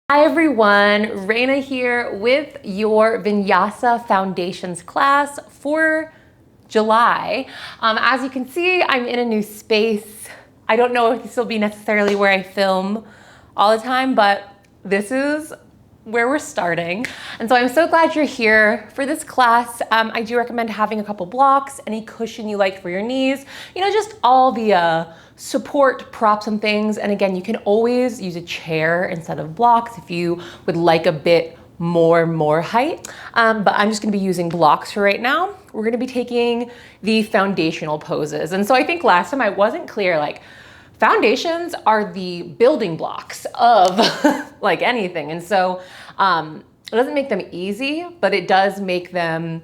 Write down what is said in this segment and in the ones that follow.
Hi everyone, Reyna here with your Vinyasa Foundations class for July. As you can see, I'm in a new space. I don't know if this will be necessarily where I film all the time, but this is where we're starting. And so I'm so glad you're here for this class. I do recommend having a couple blocks, any cushion you like for your knees, just all the support props and things. And again, you can always use a chair instead of blocks if you would like a bit more height. But I'm just gonna be using blocks for right now. We're gonna be taking the foundational poses. And so I think last time I wasn't clear, foundations are the building blocks of like anything. And so it doesn't make them easy, but it does make them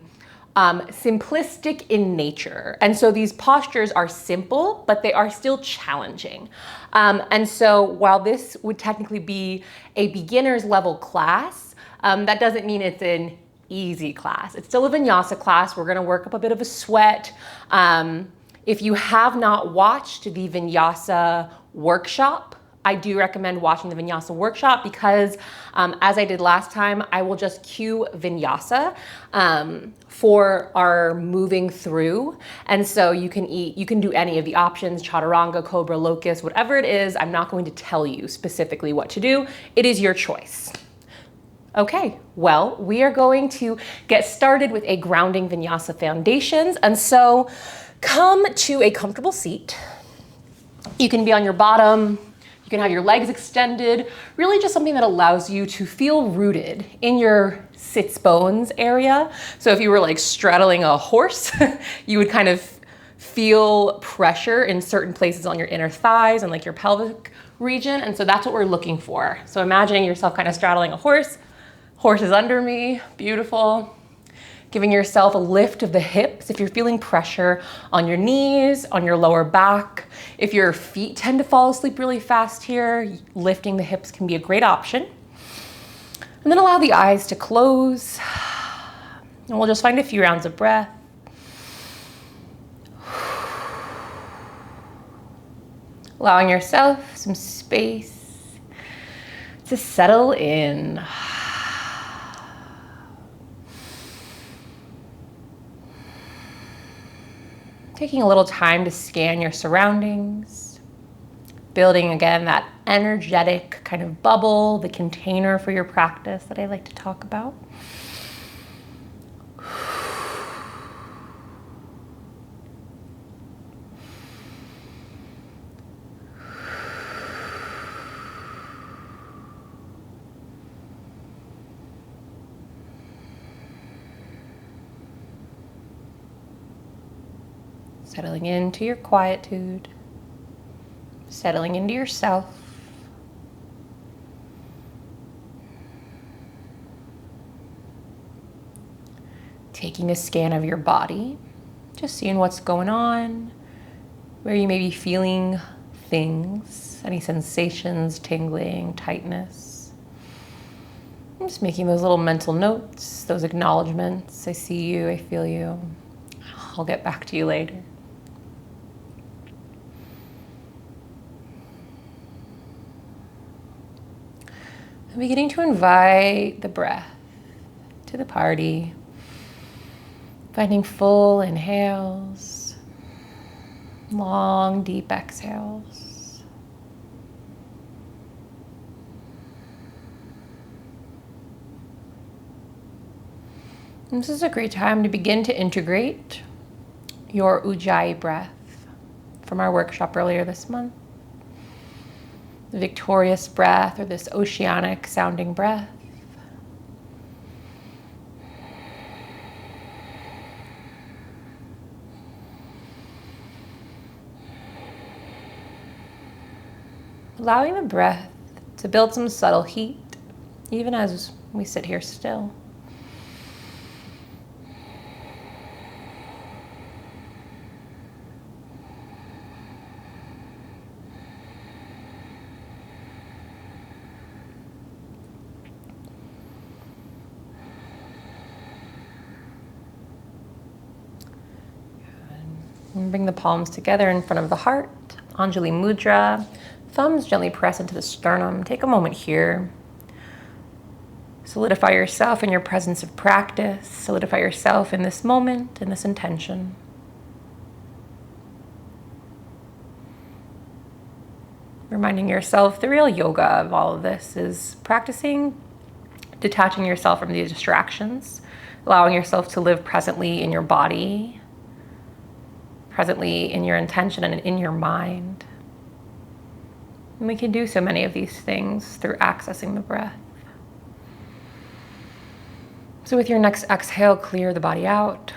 simplistic in nature. And so these postures are simple, but they are still challenging. And so while this would technically be a beginner's level class, that doesn't mean it's an easy class. It's still a vinyasa class. We're gonna work up a bit of a sweat. If you have not watched the vinyasa workshop, I do recommend watching the vinyasa workshop because as I did last time, I will just cue vinyasa for our moving through. And so you can do any of the options, chaturanga, cobra, locust, whatever it is. I'm not going to tell you specifically what to do. It is your choice. Okay, well, we are going to get started with a grounding vinyasa foundations. And so come to a comfortable seat. You can be on your bottom. You can have your legs extended, really just something that allows you to feel rooted in your sits bones area. So if you were like straddling a horse, you would kind of feel pressure in certain places on your inner thighs and like your pelvic region. And so that's what we're looking for. So imagining yourself kind of straddling a horse. Horse is under me, beautiful. Giving yourself a lift of the hips if you're feeling pressure on your knees, on your lower back. If your feet tend to fall asleep really fast here, lifting the hips can be a great option. And then allow the eyes to close. And we'll just find a few rounds of breath. Allowing yourself some space to settle in. Taking a little time to scan your surroundings, building again that energetic kind of bubble, the container for your practice that I like to talk about. Settling into your quietude, settling into yourself. Taking a scan of your body, just seeing what's going on, where you may be feeling things, any sensations, tingling, tightness. I'm just making those little mental notes, those acknowledgements. I see you, I feel you. I'll get back to you later. I'm beginning to invite the breath to the party, finding full inhales, long, deep exhales. And this is a great time to begin to integrate your Ujjayi breath from our workshop earlier this month. The victorious breath, or this oceanic sounding breath. Allowing the breath to build some subtle heat, even as we sit here still. And bring the palms together in front of the heart, Anjali Mudra. Thumbs gently press into the sternum. Take a moment here Solidify yourself in your presence of practice. Solidify yourself in this moment, in this intention. Reminding yourself the real yoga of all of this is practicing detaching yourself from the distractions, allowing yourself to live presently in your body, presently in your intention and in your mind. And we can do so many of these things through accessing the breath. So with your next exhale, clear the body out.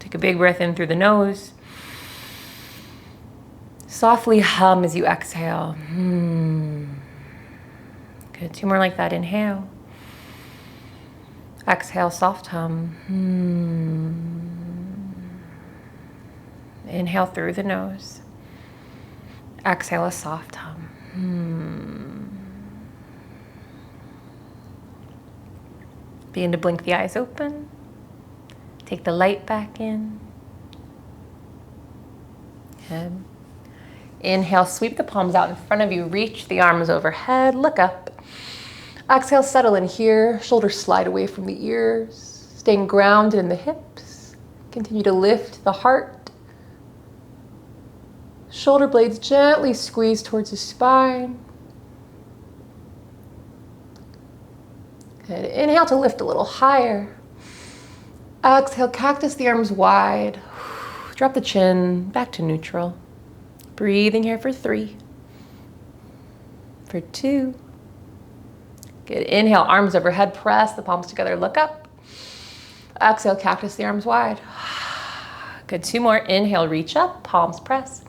Take a big breath in through the nose. Softly hum as you exhale. Good. 2 more like that. Inhale. Exhale, soft hum. Inhale through the nose. Exhale, a soft hum. Begin to blink the eyes open. Take the light back in. Good. Inhale, sweep the palms out in front of you. Reach the arms overhead. Look up. Exhale, settle in here. Shoulders slide away from the ears. Staying grounded in the hips. Continue to lift the heart. Shoulder blades gently squeeze towards the spine. Good. Inhale to lift a little higher. Exhale, cactus the arms wide. Drop the chin back to neutral. Breathing here for 3. For 2. Good. Inhale, arms overhead, press the palms together, look up. Exhale, cactus the arms wide. Good. 2 more. Inhale, reach up, palms press.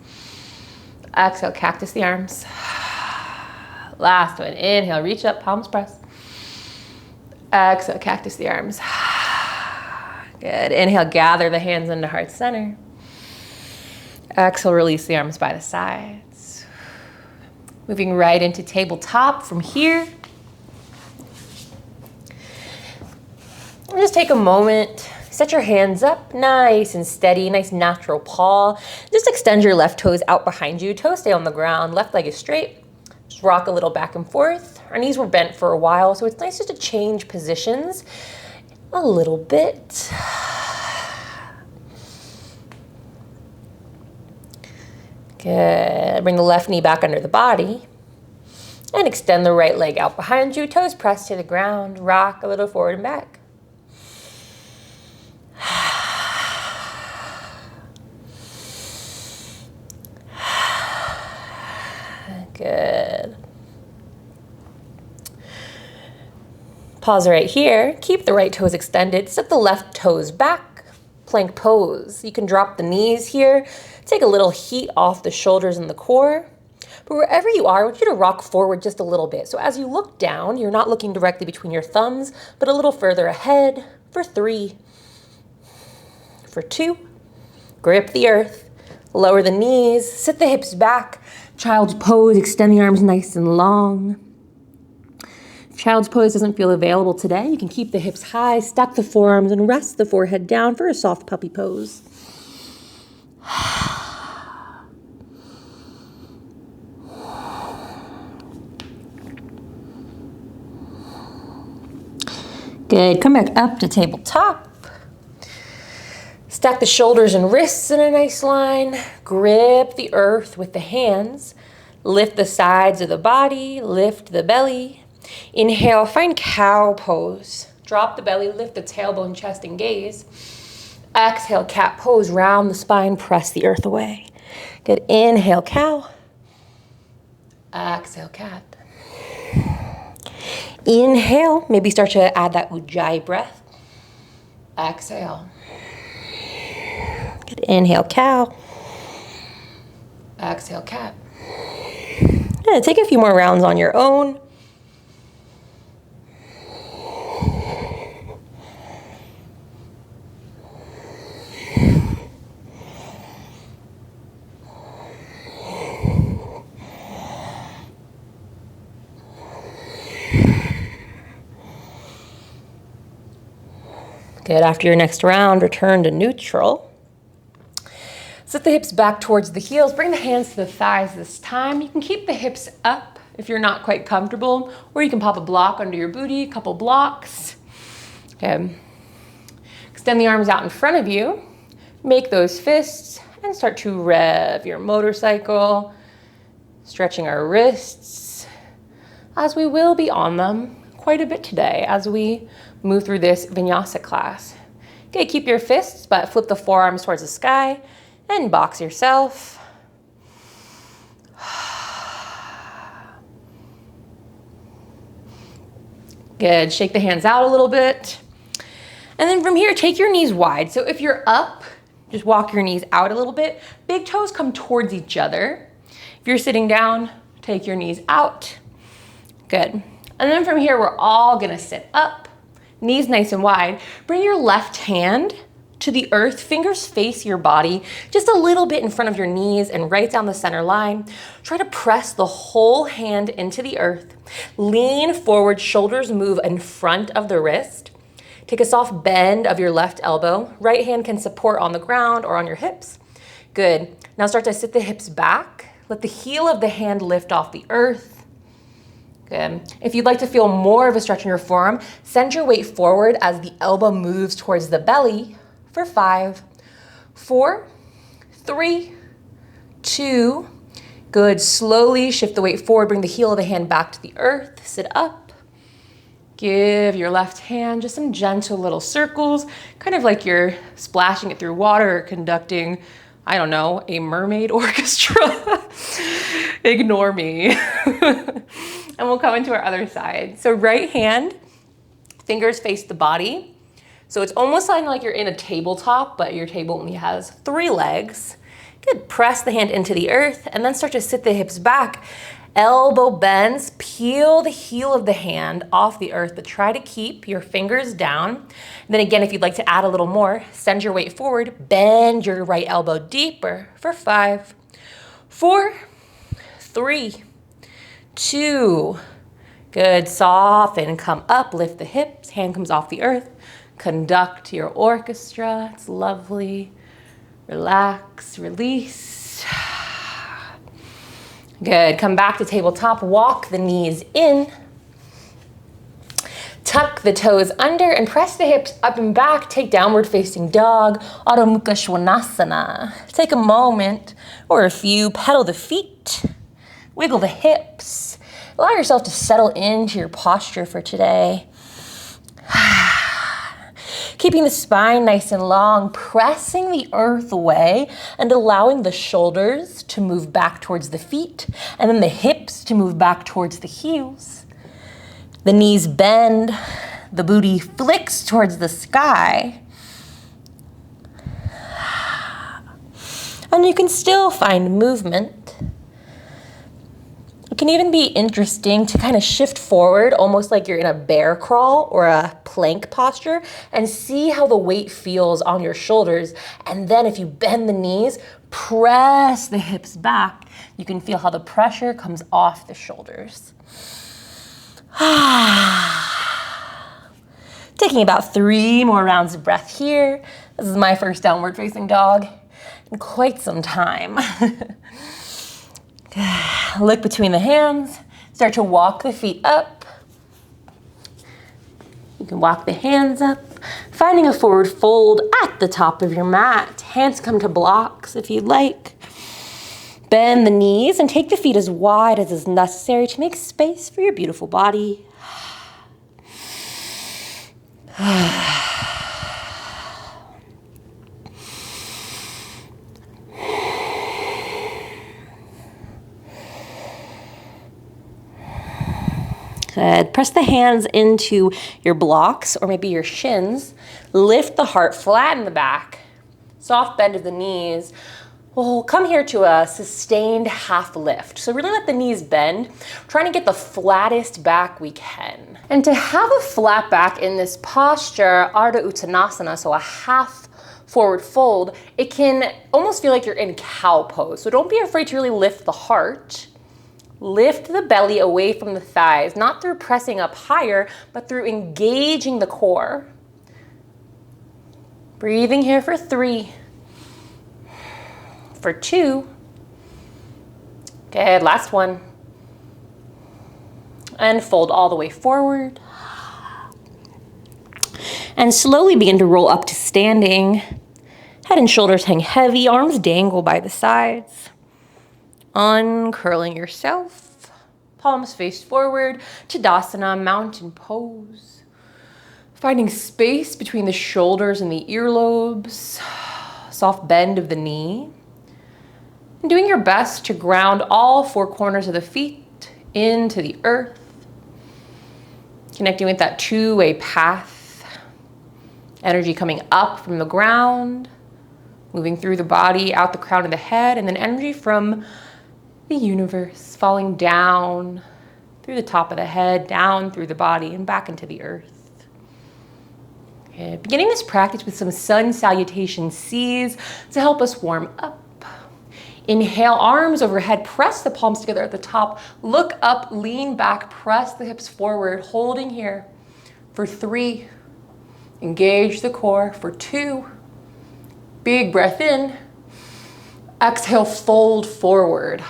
Exhale, cactus the arms. Last one. Inhale, reach up, palms press. Exhale, cactus the arms. Good. Inhale, gather the hands into heart center. Exhale, release the arms by the sides. Moving right into tabletop from here. Just take a moment, set your hands up, nice and steady, nice natural paw. Just extend your left toes out behind you, toes stay on the ground, left leg is straight. Just rock a little back and forth. Our knees were bent for a while, so it's nice just to change positions a little bit. Good. Bring the left knee back under the body and extend the right leg out behind you, toes pressed to the ground, rock a little forward and back. Good. Pause right here. Keep the right toes extended. Step the left toes back. Plank pose. You can drop the knees here. Take a little heat off the shoulders and the core. But wherever you are, I want you to rock forward just a little bit. So as you look down, you're not looking directly between your thumbs, but a little further ahead. For 3. For 2. Grip the earth. Lower the knees. Sit the hips back. Child's pose, extend the arms nice and long. If child's pose doesn't feel available today, you can keep the hips high, stack the forearms, and rest the forehead down for a soft puppy pose. Good. Come back up to tabletop. Stack the shoulders and wrists in a nice line. Grip the earth with the hands. Lift the sides of the body. Lift the belly. Inhale, find cow pose. Drop the belly, lift the tailbone, chest, and gaze. Exhale, cat pose. Round the spine, press the earth away. Good. Inhale, cow. Exhale, cat. Inhale, maybe start to add that ujjayi breath. Exhale. Good. Inhale, cow. Exhale, cat. Yeah, take a few more rounds on your own. Good. After your next round, return to neutral. Sit the hips back towards the heels. Bring the hands to the thighs this time. You can keep the hips up if you're not quite comfortable, or you can pop a block under your booty, a couple blocks. Okay. Extend the arms out in front of you, make those fists, and start to rev your motorcycle, stretching our wrists, as we will be on them quite a bit today as we move through this vinyasa class. Okay, keep your fists, but flip the forearms towards the sky and box yourself. Good, shake the hands out a little bit. And then from here, take your knees wide. So if you're up, just walk your knees out a little bit. Big toes come towards each other. If you're sitting down, take your knees out. Good. And then from here, we're all gonna sit up, knees nice and wide. Bring your left hand to the earth, fingers face your body, just a little bit in front of your knees and right down the center line. Try to press the whole hand into the earth. Lean forward, shoulders move in front of the wrist. Take a soft bend of your left elbow. Right hand can support on the ground or on your hips. Good. Now start to sit the hips back. Let the heel of the hand lift off the earth. Good. If you'd like to feel more of a stretch in your forearm, send your weight forward as the elbow moves towards the belly for 5, 4, 3, 2. Good. Slowly shift the weight forward. Bring the heel of the hand back to the earth. Sit up. Give your left hand just some gentle little circles, kind of like you're splashing it through water or conducting, I don't know, a mermaid orchestra. Ignore me. And we'll come into our other side. So right hand, fingers face the body. So it's almost like you're in a tabletop, but your table only has 3 legs. Good. Press the hand into the earth and then start to sit the hips back. Elbow bends, peel the heel of the hand off the earth, but try to keep your fingers down. And then again, if you'd like to add a little more, send your weight forward, bend your right elbow deeper for 5, 4, 3, 2. Good. Soften, come up, lift the hips, hand comes off the earth. Conduct your orchestra. It's lovely. Relax, release. Good. Come back to tabletop. Walk the knees in. Tuck the toes under and press the hips up and back. Take downward facing dog, Adho Mukha Svanasana. Take a moment or a few, pedal the feet, wiggle the hips. Allow yourself to settle into your posture for today. Keeping the spine nice and long, pressing the earth away and allowing the shoulders to move back towards the feet and then the hips to move back towards the heels. The knees bend, the booty flicks towards the sky. And you can still find movement. It can even be interesting to kind of shift forward, almost like you're in a bear crawl or a plank posture, and see how the weight feels on your shoulders. And then if you bend the knees, press the hips back, you can feel how the pressure comes off the shoulders. Taking about 3 more rounds of breath here. This is my first downward facing dog in quite some time. Look between the hands. Start to walk the feet up. You can walk the hands up, finding a forward fold at the top of your mat. Hands come to blocks if you'd like. Bend the knees and take the feet as wide as is necessary to make space for your beautiful body. Good. Press the hands into your blocks or maybe your shins. Lift the heart, flatten the back. Soft bend of the knees. We'll come here to a sustained half lift. So really let the knees bend, trying to get the flattest back we can. And to have a flat back in this posture, Ardha Uttanasana, so a half forward fold, it can almost feel like you're in cow pose. So don't be afraid to really lift the heart. Lift the belly away from the thighs, not through pressing up higher, but through engaging the core. Breathing here for 3, for 2. Good, last one. And fold all the way forward. And slowly begin to roll up to standing. Head and shoulders hang heavy, arms dangle by the sides. Uncurling yourself. Palms face forward, Tadasana, mountain pose. Finding space between the shoulders and the earlobes. Soft bend of the knee. And doing your best to ground all four corners of the feet into the earth. Connecting with that two-way path. Energy coming up from the ground. Moving through the body, out the crown of the head, and then energy from the universe falling down through the top of the head, down through the body, and back into the earth. Okay. Beginning this practice with some sun salutation C's to help us warm up. Inhale, arms overhead, press the palms together at the top, look up, lean back, press the hips forward, holding here for 3. Engage the core for 2. Big breath in. Exhale, fold forward.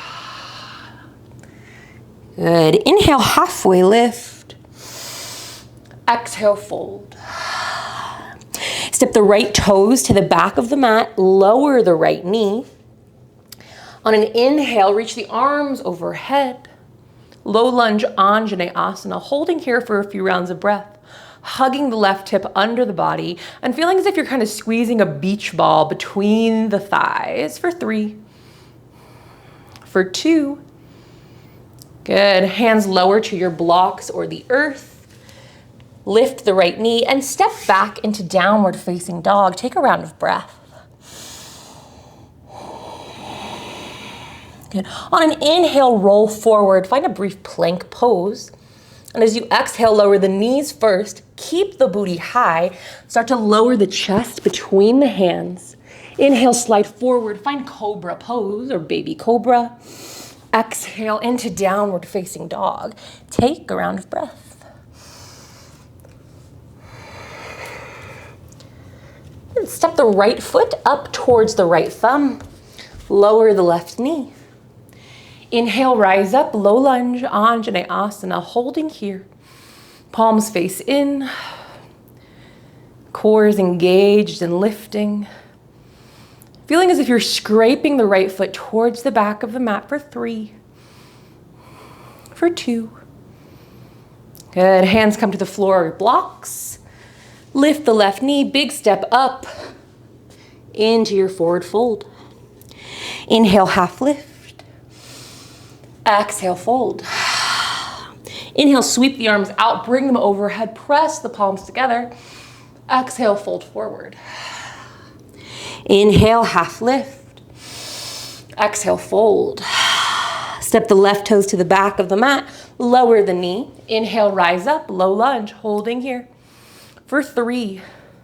Good. Inhale, halfway lift. Exhale, fold. Step the right toes to the back of the mat. Lower the right knee. On an inhale, reach the arms overhead. Low lunge, Asana, holding here for a few rounds of breath. Hugging the left hip under the body and feeling as if you're kind of squeezing a beach ball between the thighs for 3. For 2. Good. Hands lower to your blocks or the earth. Lift the right knee and step back into downward facing dog. Take a round of breath. Good. On an inhale, roll forward. Find a brief plank pose. And as you exhale, lower the knees first. Keep the booty high. Start to lower the chest between the hands. Inhale, slide forward. Find cobra pose or baby cobra. Exhale into downward facing dog. Take a round of breath. And step the right foot up towards the right thumb. Lower the left knee. Inhale, rise up, low lunge, Asana, holding here. Palms face in. Core is engaged and lifting. Feeling as if you're scraping the right foot towards the back of the mat for 3. For 2. Good. Hands come to the floor or blocks. Lift the left knee, big step up into your forward fold. Inhale, half lift. Exhale, fold. Inhale, sweep the arms out, bring them overhead, press the palms together. Exhale, fold forward. Inhale, half lift. Exhale, fold. Step the left toes to the back of the mat, lower the knee. Inhale, rise up, low lunge, holding here. For 3,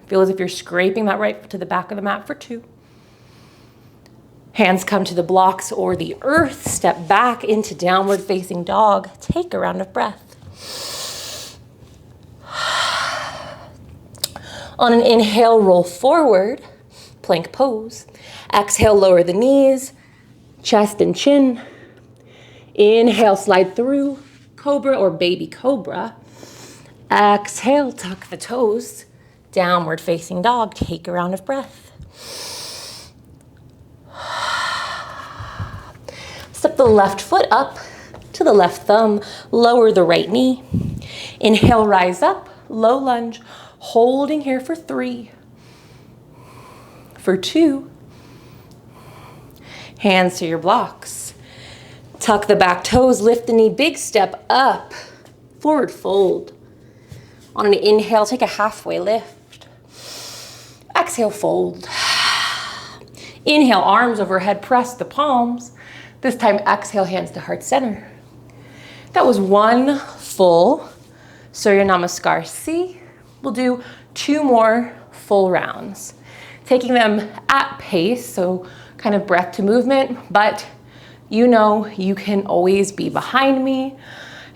feel as if you're scraping that right foot to the back of the mat for 2. Hands come to the blocks or the earth. Step back into downward facing dog. Take a round of breath. On an inhale, roll forward. Plank pose. Exhale, lower the knees. Chest and chin. Inhale, slide through. Cobra or baby cobra. Exhale, tuck the toes. Downward facing dog. Take a round of breath. Step the left foot up to the left thumb, lower the right knee. Inhale, rise up, low lunge, holding here for 3. For 2. Hands to your blocks. Tuck the back toes, lift the knee, big step up, forward fold. On an inhale, take a halfway lift. Exhale, fold. Inhale, arms overhead, press the palms. This time, exhale, hands to heart center. That was 1 full Surya Namaskar C. We'll do 2 more full rounds. Taking them at pace, so kind of breath to movement, but you know you can always be behind me.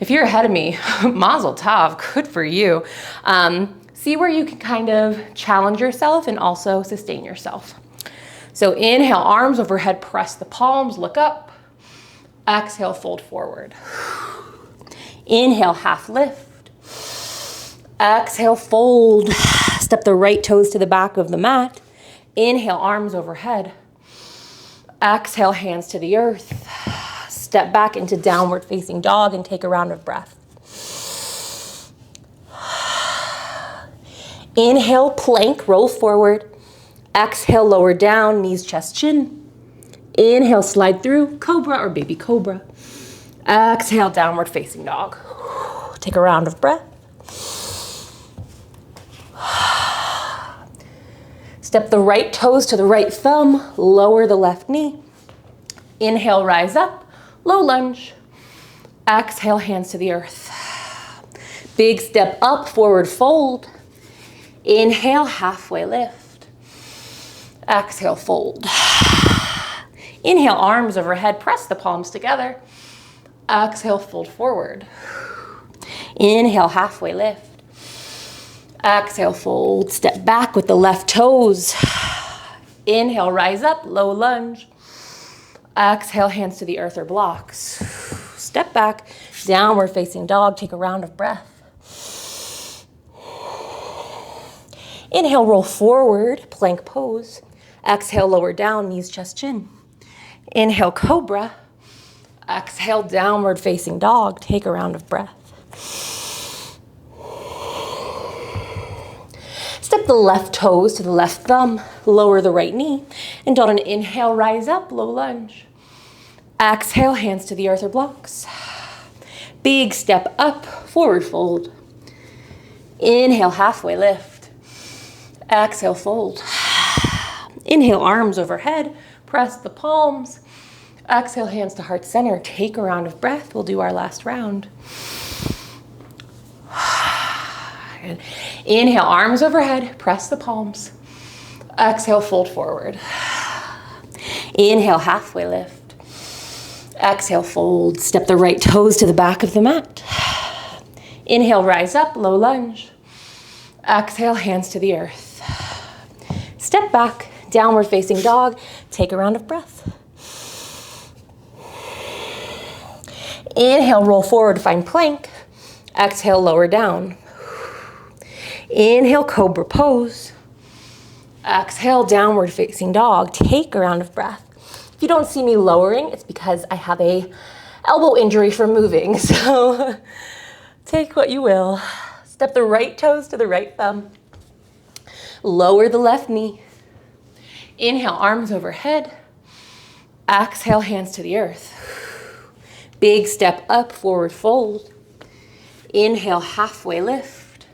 If you're ahead of me, mazel tov, good for you. See where you can kind of challenge yourself and also sustain yourself. So inhale, arms overhead, press the palms, look up. Exhale, fold forward. Inhale, half lift. Exhale, fold. Step the right toes to the back of the mat. Inhale, arms overhead. Exhale, hands to the earth. Step back into downward facing dog and take a round of breath. Inhale, plank, roll forward. Exhale, lower down, knees, chest, chin. Inhale, slide through, cobra or baby cobra. Exhale, downward facing dog. Take a round of breath. Step the right toes to the right thumb, lower the left knee. Inhale, rise up, low lunge. Exhale, hands to the earth. Big step up, forward fold. Inhale, halfway lift. Exhale, fold. Inhale, arms overhead, press the palms together. Exhale, fold forward. Inhale, halfway lift. Exhale, fold. Step back with the left toes. Inhale, rise up, low lunge. Exhale, hands to the earth or blocks. Step back, downward facing dog. Take a round of breath. Inhale, roll forward, plank pose. Exhale, lower down, knees, chest, chin. Inhale, cobra. Exhale, downward facing dog. Take a round of breath. Step the left toes to the left thumb, lower the right knee, and on an inhale, rise up, low lunge. Exhale, hands to the earth or blocks. Big step up, forward fold. Inhale, halfway lift. Exhale, fold. Inhale, arms overhead, press the palms. Exhale, hands to heart center. Take a round of breath. We'll do our last round. Inhale, arms overhead, press the palms. Exhale, fold forward. Inhale, halfway lift. Exhale, fold. Step the right toes to the back of the mat. Inhale, rise up, low lunge. Exhale, hands to the earth. Step back, downward facing dog. Take a round of breath. Inhale, roll forward, find plank. Exhale, lower down. Inhale, cobra pose. Exhale, downward facing dog. Take a round of breath. If you don't see me lowering, it's because I have a elbow injury from moving. So take what you will. Step the right toes to the right thumb. Lower the left knee. Inhale, arms overhead. Exhale, hands to the earth. Big step up, forward fold. Inhale, halfway lift.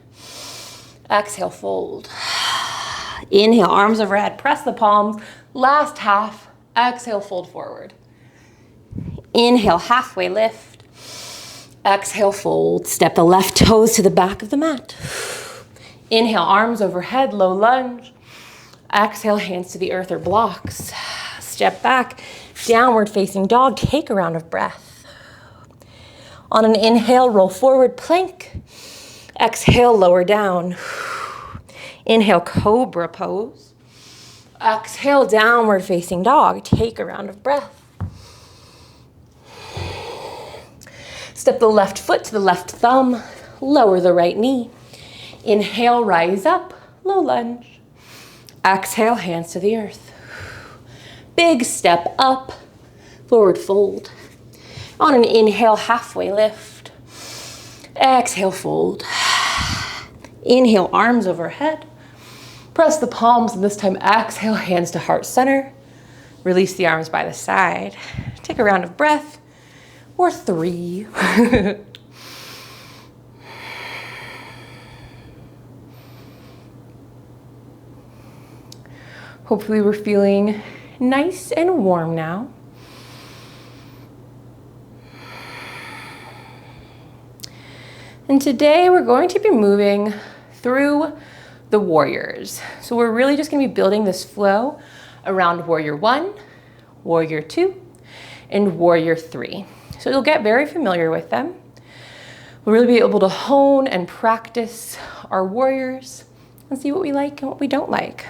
Exhale, fold. Inhale, arms overhead, press the palms. Last half. Exhale, fold forward. Inhale, halfway lift. Exhale, fold. Step the left toes to the back of the mat. Inhale, arms overhead, low lunge. Exhale, hands to the earth or blocks. Step back, downward facing dog. Take a round of breath. On an inhale, roll forward, plank. Exhale, lower down. Inhale, cobra pose. Exhale, downward facing dog. Take a round of breath. Step the left foot to the left thumb. Lower the right knee. Inhale, rise up, low lunge. Exhale, hands to the earth. Big step up, forward fold. On an inhale, halfway lift. Exhale, fold. Inhale, arms overhead. Press the palms, and this time exhale, hands to heart center. Release the arms by the side. Take a round of breath, or 3. Hopefully we're feeling nice and warm now. And today we're going to be moving through the warriors. So we're really just going to be building this flow around warrior 1, warrior 2, and warrior 3. So you'll get very familiar with them. We'll really be able to hone and practice our warriors and see what we like and what we don't like.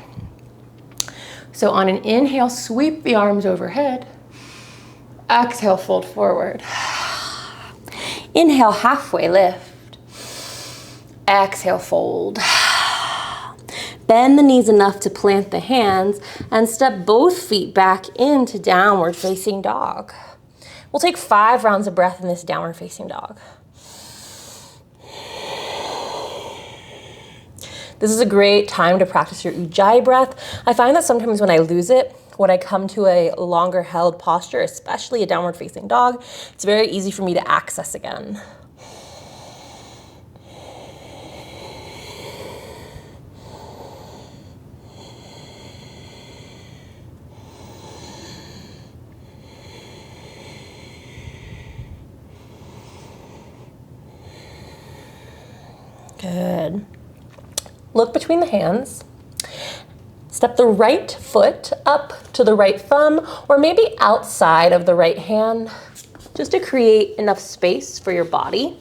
So on an inhale, sweep the arms overhead. Exhale, fold forward. Inhale, halfway lift. Exhale, fold. Bend the knees enough to plant the hands and step both feet back into downward facing dog. We'll take 5 rounds of breath in this downward facing dog. This is a great time to practice your ujjayi breath. I find that sometimes when I lose it, when I come to a longer held posture, especially a downward facing dog, it's very easy for me to access again. Good. Look between the hands. Step the right foot up to the right thumb, or maybe outside of the right hand, just to create enough space for your body.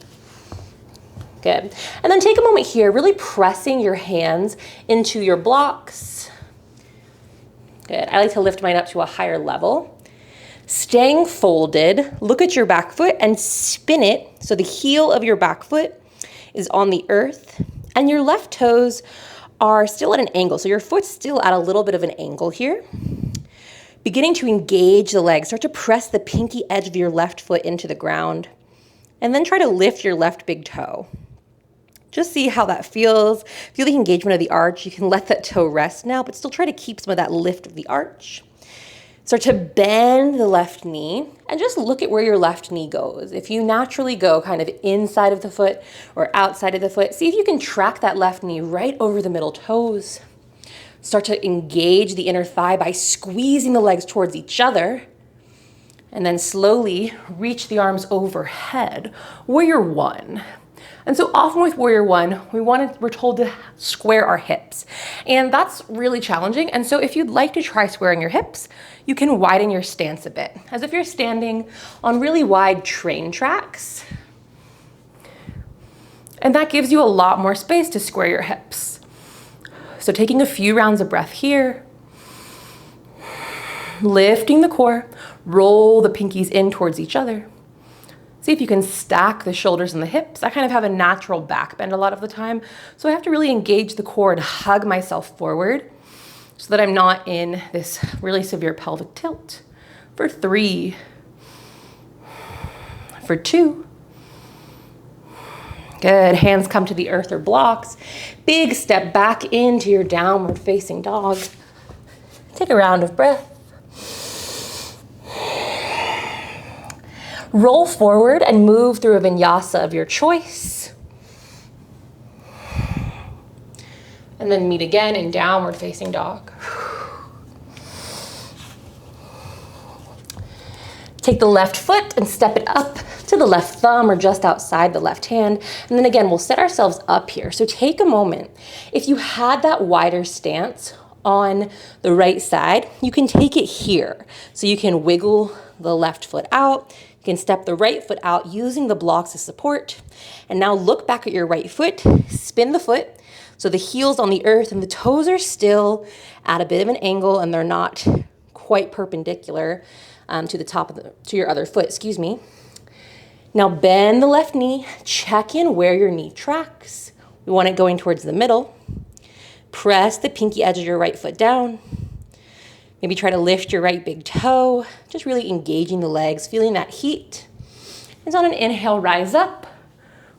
Good. And then take a moment here, really pressing your hands into your blocks. Good. I like to lift mine up to a higher level. Staying folded, look at your back foot and spin it so the heel of your back foot is on the earth and your left toes are still at an angle. So your foot's still at a little bit of an angle here. Beginning to engage the legs, start to press the pinky edge of your left foot into the ground and then try to lift your left big toe. Just see how that feels. Feel the engagement of the arch. You can let that toe rest now, but still try to keep some of that lift of the arch. Start to bend the left knee and just look at where your left knee goes. If you naturally go kind of inside of the foot or outside of the foot, see if you can track that left knee right over the middle toes. Start to engage the inner thigh by squeezing the legs towards each other. And then slowly reach the arms overhead. Warrior one. And so often with Warrior One, we're told to square our hips. And that's really challenging. And so if you'd like to try squaring your hips, you can widen your stance a bit, as if you're standing on really wide train tracks. And that gives you a lot more space to square your hips. So taking a few rounds of breath here, lifting the core, roll the pinkies in towards each other. See if you can stack the shoulders and the hips. I kind of have a natural back bend a lot of the time, so I have to really engage the core and hug myself forward so that I'm not in this really severe pelvic tilt. For 3, for 2. Good, hands come to the earth or blocks. Big step back into your downward facing dog. Take a round of breath. Roll forward and move through a vinyasa of your choice. And then meet again in downward facing dog. Take the left foot and step it up to the left thumb or just outside the left hand. And then again, we'll set ourselves up here. So take a moment. If you had that wider stance on the right side, you can take it here. So you can wiggle the left foot out. You can step the right foot out using the blocks as support. And now look back at your right foot, spin the foot. So the heel's on the earth and the toes are still at a bit of an angle and they're not quite perpendicular to the top of to your other foot, excuse me. Now bend the left knee, check in where your knee tracks. We want it going towards the middle. Press the pinky edge of your right foot down. Maybe try to lift your right big toe, just really engaging the legs, feeling that heat. And on an inhale, rise up,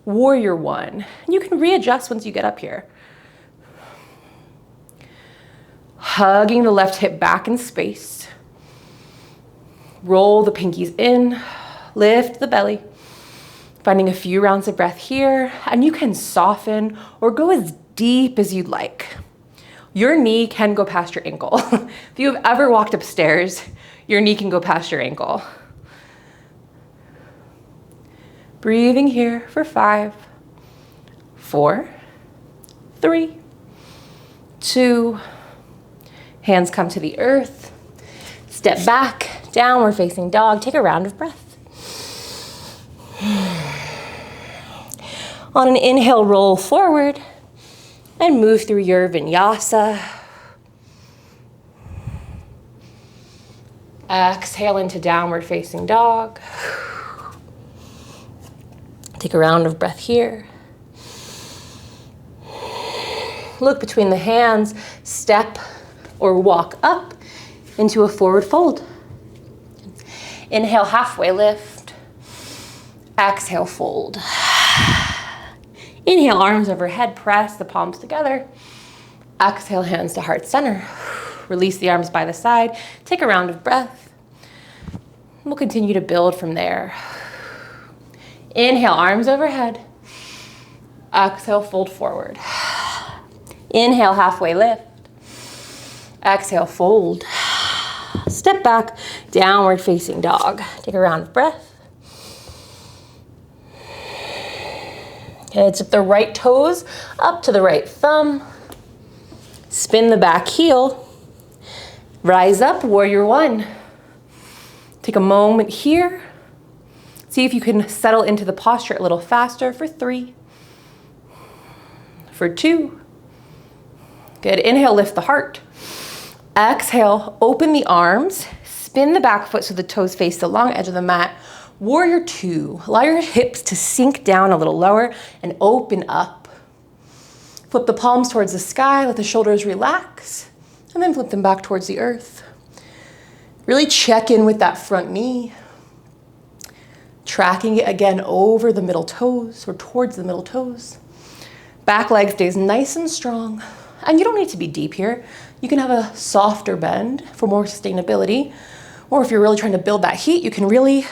Warrior One. And you can readjust once you get up here. Hugging the left hip back in space. Roll the pinkies in, lift the belly. Finding a few rounds of breath here, and you can soften or go as deep as you'd like. Your knee can go past your ankle. If you've ever walked upstairs, your knee can go past your ankle. Breathing here for 5, 4, 3, 2. Hands come to the earth. Step back, downward facing dog. Take a round of breath. On an inhale, roll forward and move through your vinyasa. Exhale into downward facing dog. Take a round of breath here. Look between the hands, step or walk up into a forward fold. Inhale, halfway lift. Exhale, fold. Inhale, arms overhead, press the palms together. Exhale, hands to heart center. Release the arms by the side. Take a round of breath. We'll continue to build from there. Inhale, arms overhead. Exhale, fold forward. Inhale, halfway lift. Exhale, fold. Step back, downward facing dog. Take a round of breath. Okay, tip the right toes up to the right thumb. Spin the back heel. Rise up, warrior one. Take a moment here. See if you can settle into the posture a little faster for 3. For 2. Good, inhale, lift the heart. Exhale, open the arms. Spin the back foot so the toes face the long edge of the mat. Warrior two. Allow your hips to sink down a little lower and open up. Flip the palms towards the sky, let the shoulders relax, and then flip them back towards the earth. Really check in with that front knee. Tracking it again over the middle toes or towards the middle toes. Back leg stays nice and strong. And you don't need to be deep here. You can have a softer bend for more sustainability. Or if you're really trying to build that heat, you can really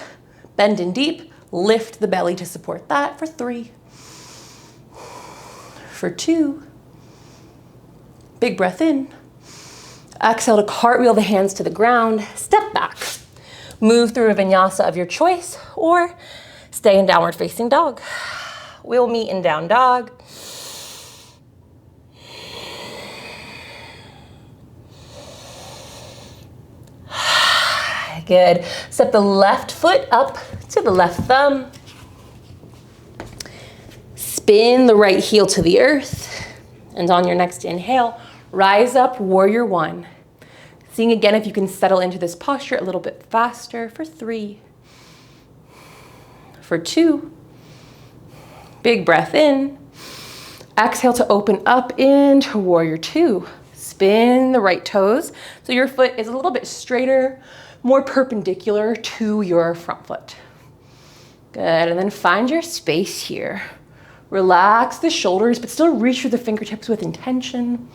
bend in deep, lift the belly to support that for 3. For 2. Big breath in. Exhale to cartwheel the hands to the ground. Step back. Move through a vinyasa of your choice or stay in downward facing dog. We'll meet in down dog. Good. Step the left foot up to the left thumb. Spin the right heel to the earth. And on your next inhale, rise up, warrior one. Seeing again if you can settle into this posture a little bit faster for 3. For 2. Big breath in. Exhale to open up into warrior two. Spin the right toes so your foot is a little bit straighter, more perpendicular to your front foot. Good, and then find your space here. Relax the shoulders, but still reach through the fingertips with intention.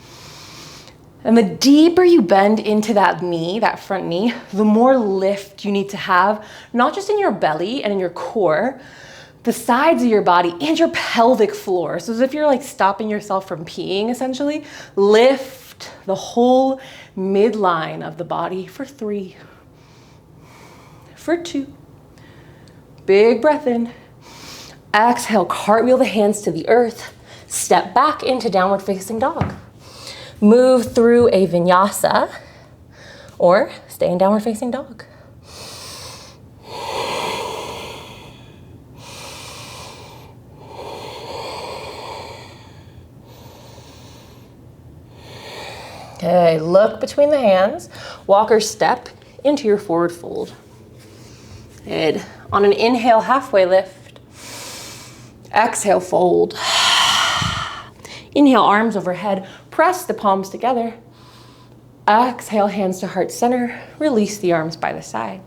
And the deeper you bend into that knee, that front knee, the more lift you need to have, not just in your belly and in your core, the sides of your body and your pelvic floor. So as if you're like stopping yourself from peeing, essentially. Lift the whole midline of the body for 3. For 2. Big breath in. Exhale, cartwheel the hands to the earth. Step back into downward facing dog. Move through a vinyasa or stay in downward facing dog. Okay, look between the hands. Walker step into your forward fold. Good. On an inhale, halfway lift. Exhale, fold. Inhale, arms overhead. Press the palms together. Exhale, hands to heart center. Release the arms by the side.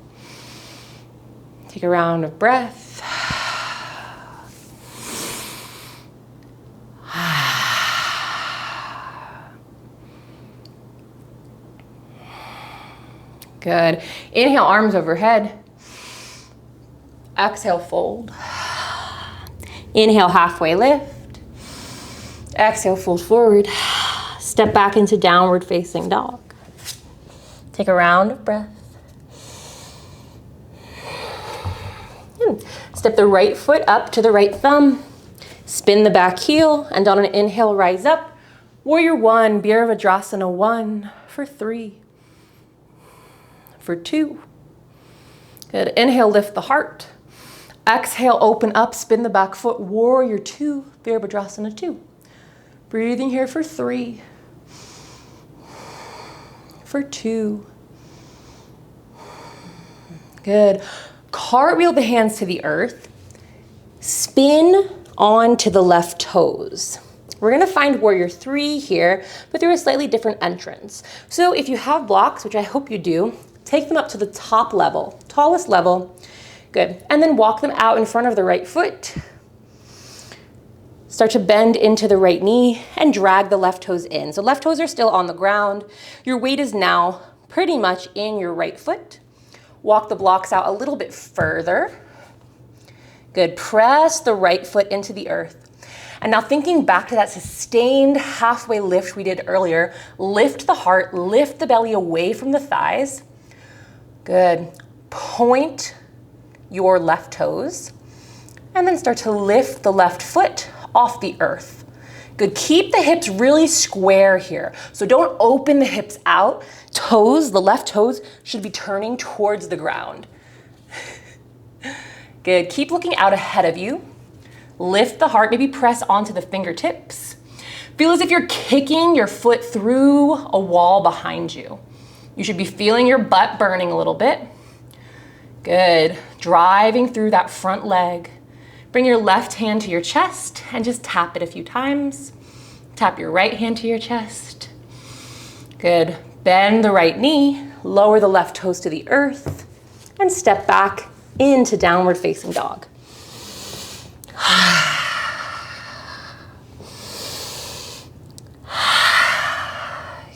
Take a round of breath. Good. Inhale, arms overhead. Exhale, fold. Inhale, halfway lift. Exhale, fold forward. Step back into downward facing dog. Take a round of breath. Step the right foot up to the right thumb. Spin the back heel, and on an inhale, rise up. Warrior one, Virabhadrasana 1 for 3. For 2. Good. Inhale, lift the heart. Exhale, open up, spin the back foot. Warrior 2, Virabhadrasana 2. Breathing here for 3. For 2. Good. Cartwheel the hands to the earth. Spin onto the left toes. We're gonna find warrior 3 here, but through a slightly different entrance. So if you have blocks, which I hope you do, take them up to the top level, tallest level. Good. And then walk them out in front of the right foot. Start to bend into the right knee and drag the left toes in. So left toes are still on the ground. Your weight is now pretty much in your right foot. Walk the blocks out a little bit further. Good. Press the right foot into the earth. And now thinking back to that sustained halfway lift we did earlier, lift the heart, lift the belly away from the thighs. Good. Point your left toes and then start to lift the left foot off the earth. Good. Keep the hips really square here. So don't open the hips out. Toes, the left toes should be turning towards the ground. Good. Keep looking out ahead of you. Lift the heart, maybe press onto the fingertips. Feel as if you're kicking your foot through a wall behind you. You should be feeling your butt burning a little bit. Good. Driving through that front leg. Bring your left hand to your chest and just tap it a few times. Tap your right hand to your chest. Good. Bend the right knee, lower the left toes to the earth, and step back into downward facing dog.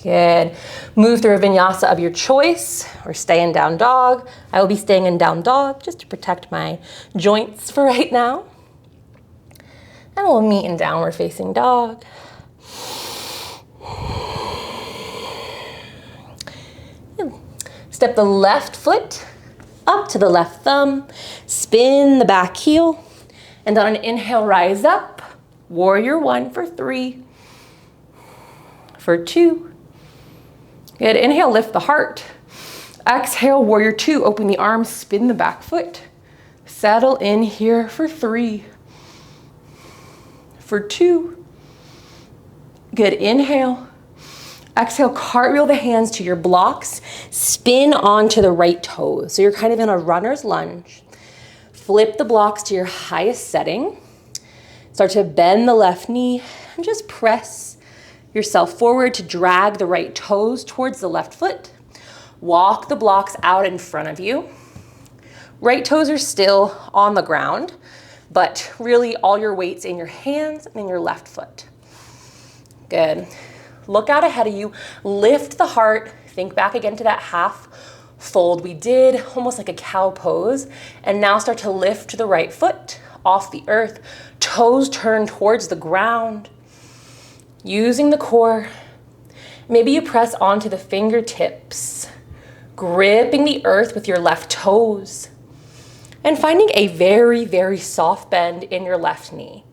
Good. Move through a vinyasa of your choice or stay in down dog. I will be staying in down dog just to protect my joints for right now. And we'll meet in downward facing dog. Step the left foot up to the left thumb. Spin the back heel. And on an inhale, rise up. Warrior 1 for 3. For 2. Good. Inhale, lift the heart. Exhale, warrior 2. Open the arms, spin the back foot. Settle in here for 3. For 2. Good. Inhale. Exhale, cartwheel the hands to your blocks. Spin onto the right toes. So you're kind of in a runner's lunge. Flip the blocks to your highest setting. Start to bend the left knee and just press yourself forward to drag the right toes towards the left foot. Walk the blocks out in front of you. Right toes are still on the ground, but really all your weight's in your hands and in your left foot. Good. Look out ahead of you. Lift the heart. Think back again to that half fold we did, almost like a cow pose. And now start to lift the right foot off the earth. Toes turn towards the ground. Using the core, maybe you press onto the fingertips, gripping the earth with your left toes, and finding a very, very soft bend in your left knee.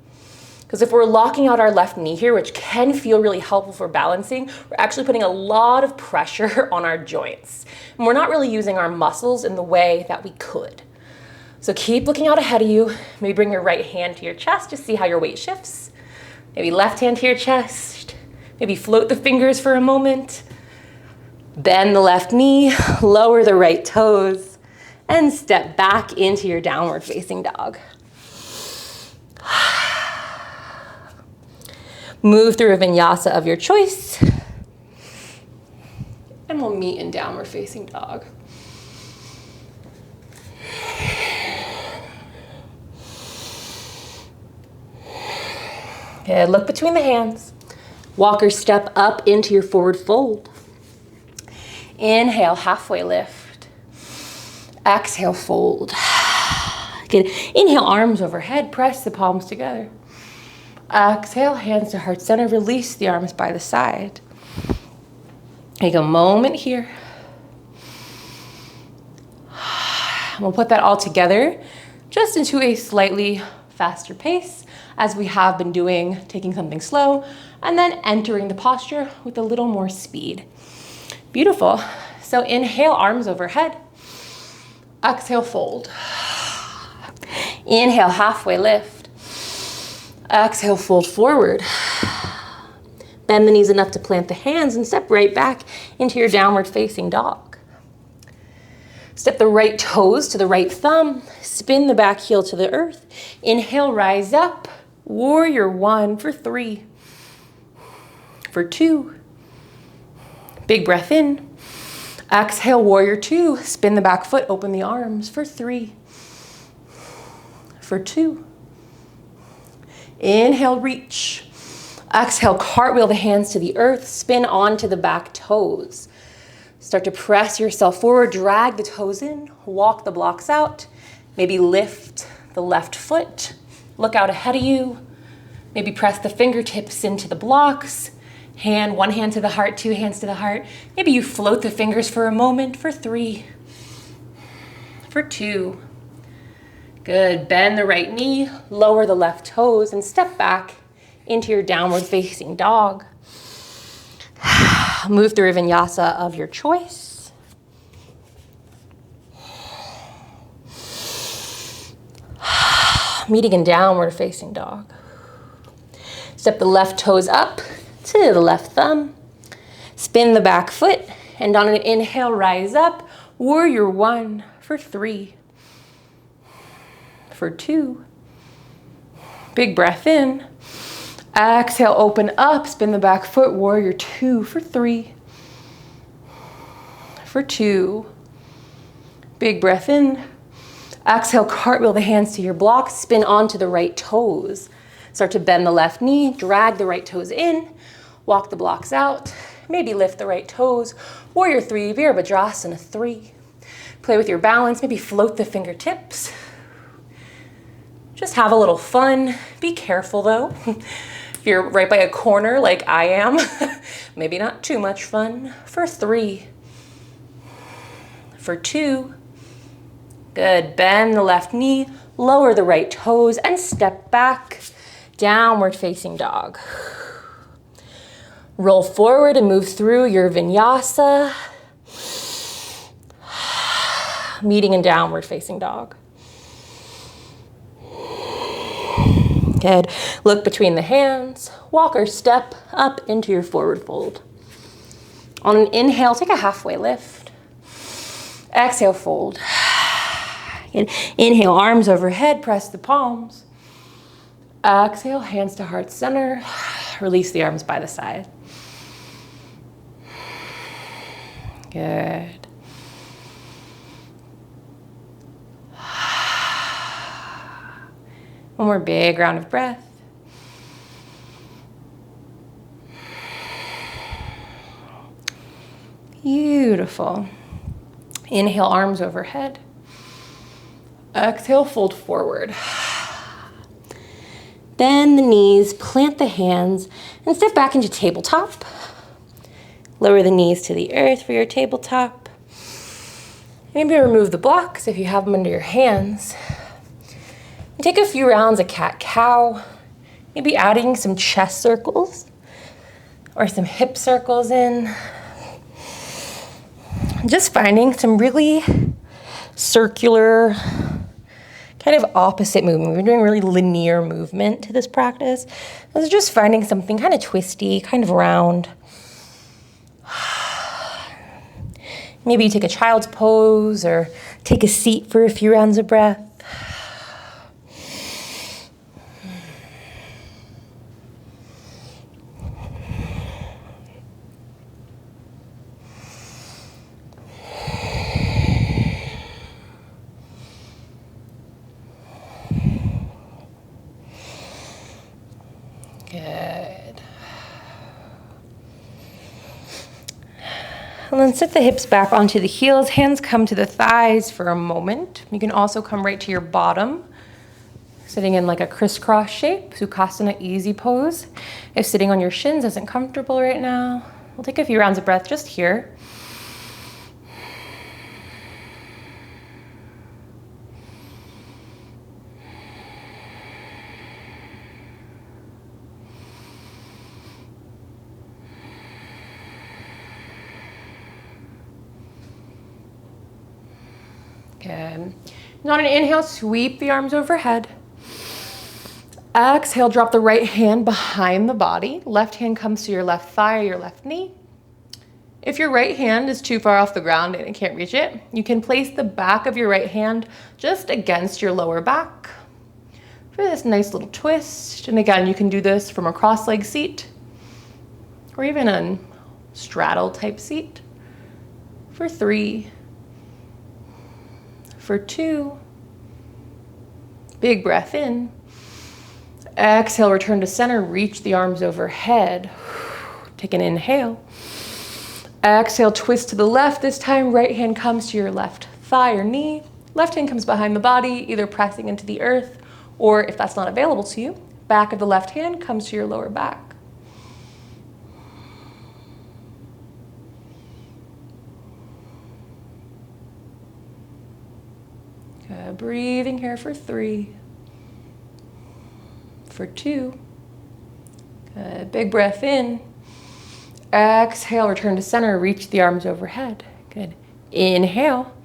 Because if we're locking out our left knee here, which can feel really helpful for balancing, we're actually putting a lot of pressure on our joints. And we're not really using our muscles in the way that we could. So keep looking out ahead of you. Maybe bring your right hand to your chest to see how your weight shifts. Maybe left hand to your chest. Maybe float the fingers for a moment. Bend the left knee, lower the right toes, and step back into your downward facing dog. Move through a vinyasa of your choice. And we'll meet in downward facing dog. Good. Look between the hands. Walker step up into your forward fold. Inhale, halfway lift. Exhale, fold. Good. Inhale, arms overhead. Press the palms together. Exhale, hands to heart center. Release the arms by the side. Take a moment here. We'll put that all together just into a slightly faster pace as we have been doing, taking something slow and then entering the posture with a little more speed. Beautiful. So inhale, arms overhead. Exhale, fold. Inhale, halfway lift. Exhale, fold forward. Bend the knees enough to plant the hands and step right back into your downward facing dog. Step the right toes to the right thumb. Spin the back heel to the earth. Inhale, rise up. Warrior one for 3. For 2. Big breath in. Exhale, warrior 2. Spin the back foot, open the arms for 3. For 2. Inhale, reach. Exhale, cartwheel the hands to the earth. Spin onto the back toes. Start to press yourself forward, drag the toes in, walk the blocks out. Maybe lift the left foot, look out ahead of you. Maybe press the fingertips into the blocks. One hand to the heart, 2 hands to the heart. Maybe you float the fingers for a moment for 3. For 2. Good, bend the right knee, lower the left toes, and step back into your downward facing dog. Move through a vinyasa of your choice. Meeting in downward facing dog. Step the left toes up to the left thumb. Spin the back foot, and on an inhale, rise up. Warrior one for 3. For 2. Big breath in. Exhale, open up, spin the back foot, warrior 2 for 3. For 2. Big breath in. Exhale, cartwheel the hands to your blocks, spin onto the right toes. Start to bend the left knee, drag the right toes in, walk the blocks out, maybe lift the right toes, warrior 3, Virabhadrasana 3. Play with your balance, maybe float the fingertips. Just have a little fun. Be careful though. If you're right by a corner like I am, maybe not too much fun. For 3. For 2. Good, bend the left knee, lower the right toes, and step back, downward facing dog. Roll forward and move through your vinyasa. Meeting in downward facing dog. Good. Look between the hands. Walk or step up into your forward fold. On an inhale, take a halfway lift. Exhale, fold. Inhale, arms overhead, press the palms. Exhale, hands to heart center. Release the arms by the side. Good. One more big round of breath. Beautiful. Inhale, arms overhead. Exhale, fold forward. Bend the knees, plant the hands, and step back into tabletop. Lower the knees to the earth for your tabletop. Maybe remove the blocks if you have them under your hands. And take a few rounds of cat-cow, maybe adding some chest circles or some hip circles in. Just finding some really circular, kind of opposite movement. We're doing really linear movement to this practice. I was just finding something kind of twisty, kind of round. Maybe you take a child's pose or take a seat for a few rounds of breath. Good. And then sit the hips back onto the heels. Hands come to the thighs for a moment. You can also come right to your bottom, sitting in like a crisscross shape, Sukhasana, easy pose. If sitting on your shins isn't comfortable right now, we'll take a few rounds of breath just here. Good. And on an inhale, sweep the arms overhead. Exhale, drop the right hand behind the body. Left hand comes to your left thigh or your left knee. If your right hand is too far off the ground and it can't reach it, you can place the back of your right hand just against your lower back for this nice little twist. And again, you can do this from a cross-leg seat or even a straddle type seat for 3, for 2. Big breath in. Exhale, return to center, reach the arms overhead. Take an inhale. Exhale, twist to the left. This time, right hand comes to your left thigh or knee. Left hand comes behind the body, either pressing into the earth, or if that's not available to you, back of the left hand comes to your lower back. Good. Breathing here for 3, for 2. Good. Big breath in. Exhale, return to center, reach the arms overhead. Good. Inhale.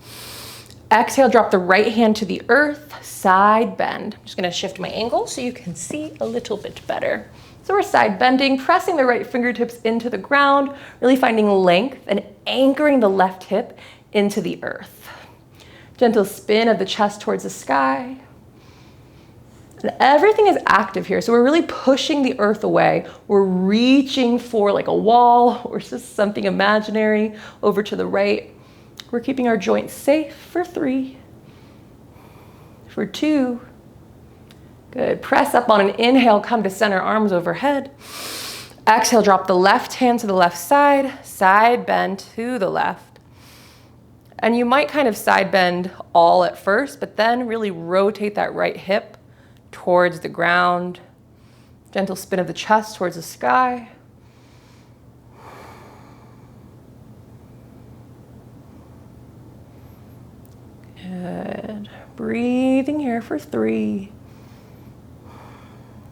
Exhale, drop the right hand to the earth, side bend. I'm just gonna shift my angle so you can see a little bit better. So we're side bending, pressing the right fingertips into the ground, really finding length and anchoring the left hip into the earth. Gentle spin of the chest towards the sky. And everything is active here. So we're really pushing the earth away. We're reaching for like a wall or just something imaginary over to the right. We're keeping our joints safe for 3, for 2. Good. Press up on an inhale, come to center, arms overhead. Exhale, drop the left hand to the left side, side bend to the left. And you might kind of side bend all at first, but then really rotate that right hip towards the ground. Gentle spin of the chest towards the sky. Good. Breathing here for 3,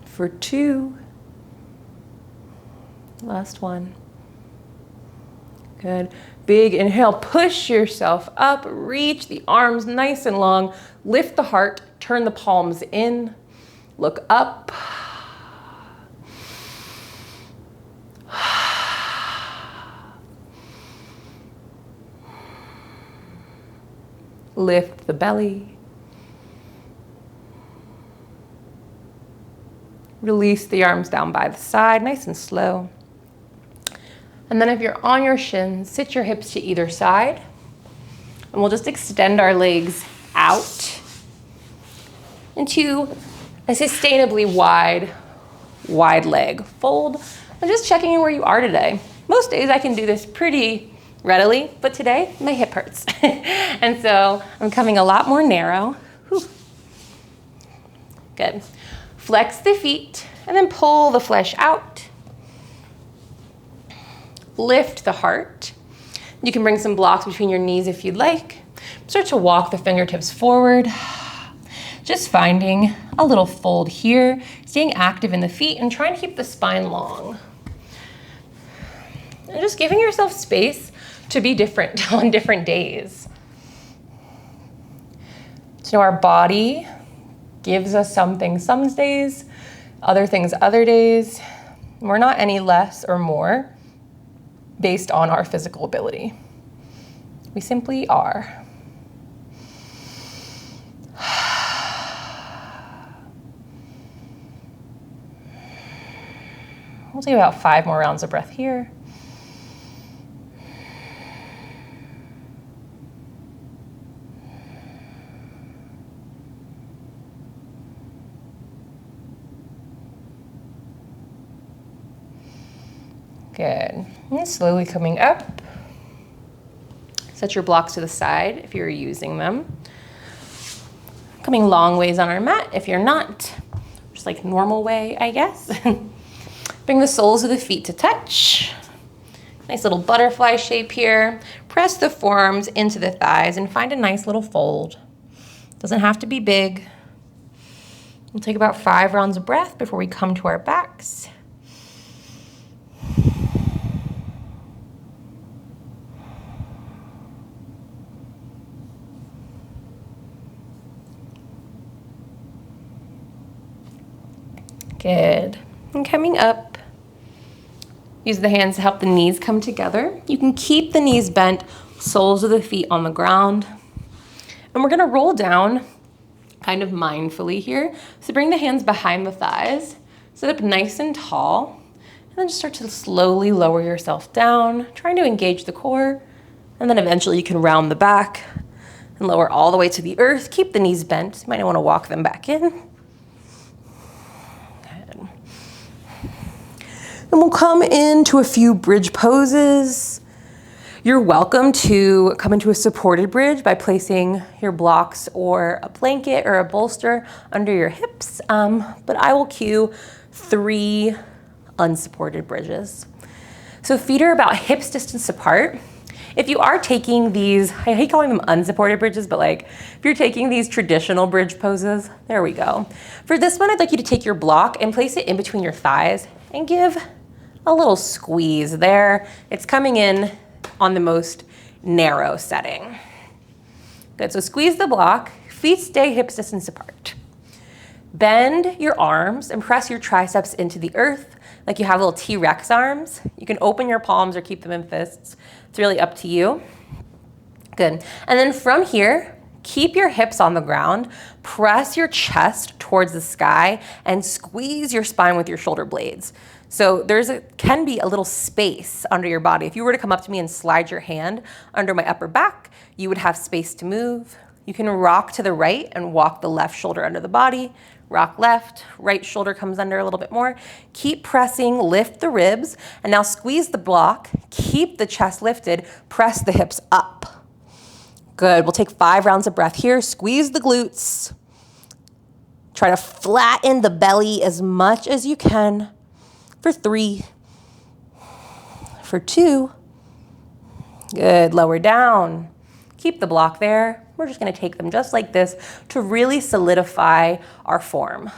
for 2. Last one. Good. Big inhale, push yourself up, reach the arms nice and long, lift the heart, turn the palms in. Look up. Lift the belly. Release the arms down by the side, nice and slow. And then if you're on your shins, sit your hips to either side. And we'll just extend our legs out into a sustainably wide leg fold. I'm just checking in where you are today. Most days I can do this pretty readily, but today my hip hurts. And so I'm coming a lot more narrow. Whew. Good. Flex the feet and then pull the flesh out. Lift the heart. You can bring some blocks between your knees if you'd like. Start to walk the fingertips forward. Just finding a little fold here, staying active in the feet and trying to keep the spine long. And just giving yourself space to be different on different days. So our body gives us some things some days, other things other days. We're not any less or more based on our physical ability. We simply are. We'll take about 5 more rounds of breath here. Good. And slowly coming up. Set your blocks to the side if you're using them. Coming long ways on our mat if you're not. Just like normal way, I guess. Bring the soles of the feet to touch. Nice little butterfly shape here. Press the forearms into the thighs and find a nice little fold. Doesn't have to be big. We'll take about 5 rounds of breath before we come to our backs. Good. And coming up, Use the hands to help the knees come together. You can keep the knees bent, soles of the feet on the ground. And we're gonna roll down kind of mindfully here. So bring the hands behind the thighs, sit up nice and tall, and then just start to slowly lower yourself down, trying to engage the core. And then eventually you can round the back and lower all the way to the earth. Keep the knees bent. You might wanna walk them back in. And we'll come into a few bridge poses. You're welcome to come into a supported bridge by placing your blocks or a blanket or a bolster under your hips, but I will cue 3 unsupported bridges. So feet are about hips distance apart. If you are taking these, I hate calling them unsupported bridges, but like if you're taking these traditional bridge poses, there we go. For this one, I'd like you to take your block and place it in between your thighs and give a little squeeze there. It's coming in on the most narrow setting. Good, so squeeze the block, feet stay hips distance apart. Bend your arms and press your triceps into the earth like you have little T-Rex arms. You can open your palms or keep them in fists. It's really up to you. Good, and then from here, keep your hips on the ground, press your chest towards the sky, and squeeze your spine with your shoulder blades. So can be a little space under your body. If you were to come up to me and slide your hand under my upper back, you would have space to move. You can rock to the right and walk the left shoulder under the body. Rock left, right shoulder comes under a little bit more. Keep pressing, lift the ribs, and now squeeze the block. Keep the chest lifted, press the hips up. Good, we'll take 5 rounds of breath here. Squeeze the glutes. Try to flatten the belly as much as you can. For 3, for 2, good, lower down. Keep the block there. We're just gonna take them just like this to really solidify our form.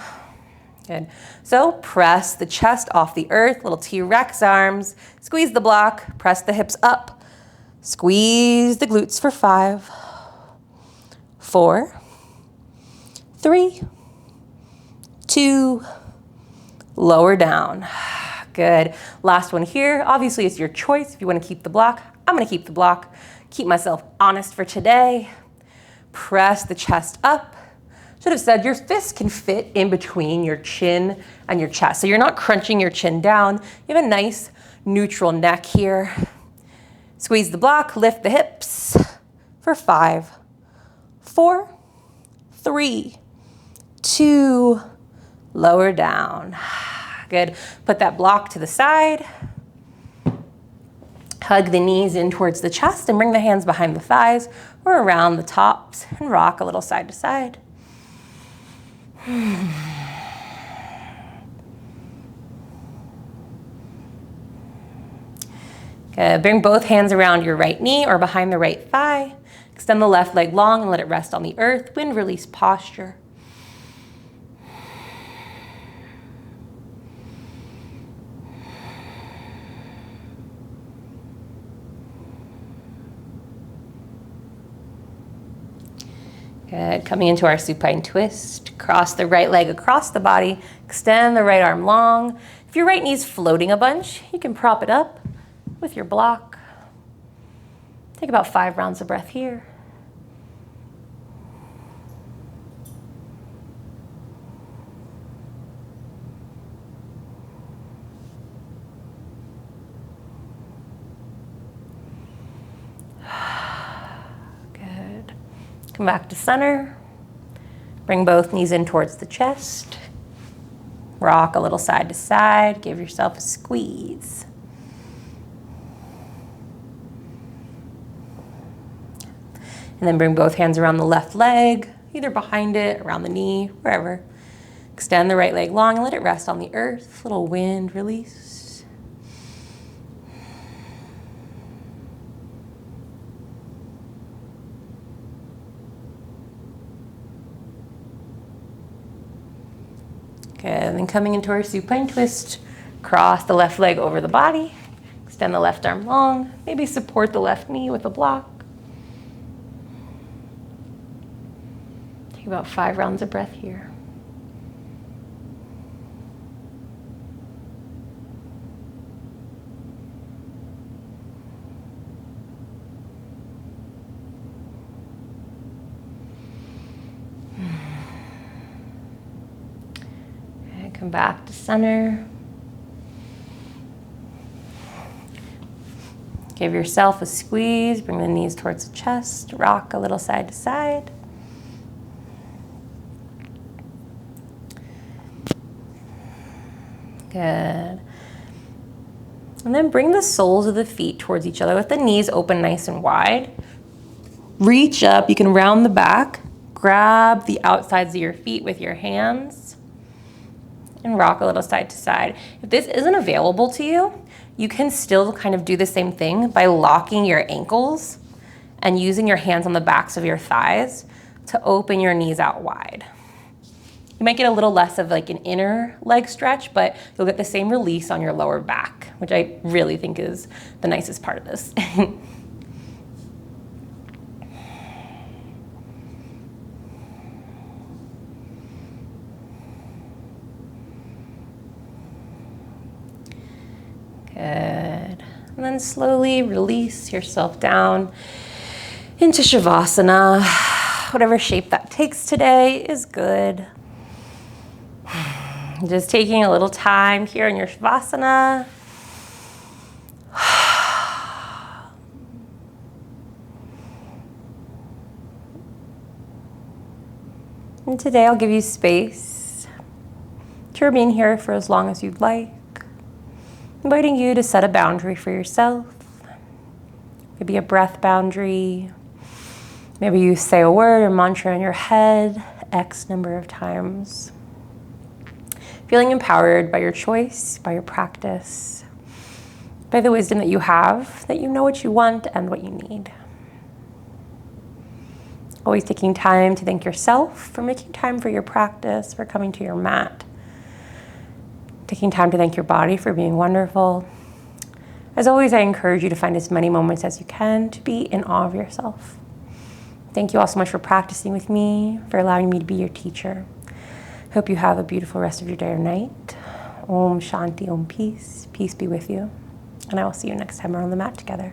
Good, so press the chest off the earth, little T-Rex arms, squeeze the block, press the hips up, squeeze the glutes for 5, 4, 3, 2, lower down. Good. Last one here. Obviously, it's your choice. If you want to keep the block, I'm going to keep the block. Keep myself honest for today. Press the chest up. Should have said your fists can fit in between your chin and your chest. So you're not crunching your chin down. You have a nice neutral neck here. Squeeze the block, lift the hips for 5, 4, 3, 2, lower down. Good. Put that block to the side. Hug the knees in towards the chest and bring the hands behind the thighs or around the tops and rock a little side to side. Good. Bring both hands around your right knee or behind the right thigh. Extend the left leg long and let it rest on the earth. Wind release posture. Good, coming into our supine twist. Cross the right leg across the body, extend the right arm long. If your right knee's floating a bunch, you can prop it up with your block. Take about 5 rounds of breath here. Come back to center. Bring both knees in towards the chest. Rock a little side to side. Give yourself a squeeze. And then bring both hands around the left leg, either behind it, around the knee, wherever. Extend the right leg long and let it rest on the earth. Little wind release. Good, and then coming into our supine twist, cross the left leg over the body, extend the left arm long, maybe support the left knee with a block. Take about 5 rounds of breath here. Come back to center. Give yourself a squeeze, bring the knees towards the chest, rock a little side to side. Good. And then bring the soles of the feet towards each other with the knees open nice and wide. Reach up, you can round the back, grab the outsides of your feet with your hands, and rock a little side to side. If this isn't available to you, you can still kind of do the same thing by locking your ankles and using your hands on the backs of your thighs to open your knees out wide. You might get a little less of like an inner leg stretch, but you'll get the same release on your lower back, which I really think is the nicest part of this. Good. And then slowly release yourself down into Savasana. Whatever shape that takes today is good. Just taking a little time here in your Savasana. And today I'll give you space to remain here for as long as you'd like. Inviting you to set a boundary for yourself. Maybe a breath boundary. Maybe you say a word or mantra in your head X number of times. Feeling empowered by your choice, by your practice, by the wisdom that you have, that you know what you want and what you need. Always taking time to thank yourself for making time for your practice, for coming to your mat. Taking time to thank your body for being wonderful. As always, I encourage you to find as many moments as you can to be in awe of yourself. Thank you all so much for practicing with me, for allowing me to be your teacher. Hope you have a beautiful rest of your day or night. Om Shanti, Om Peace. Peace be with you. And I will see you next time we're on the mat together.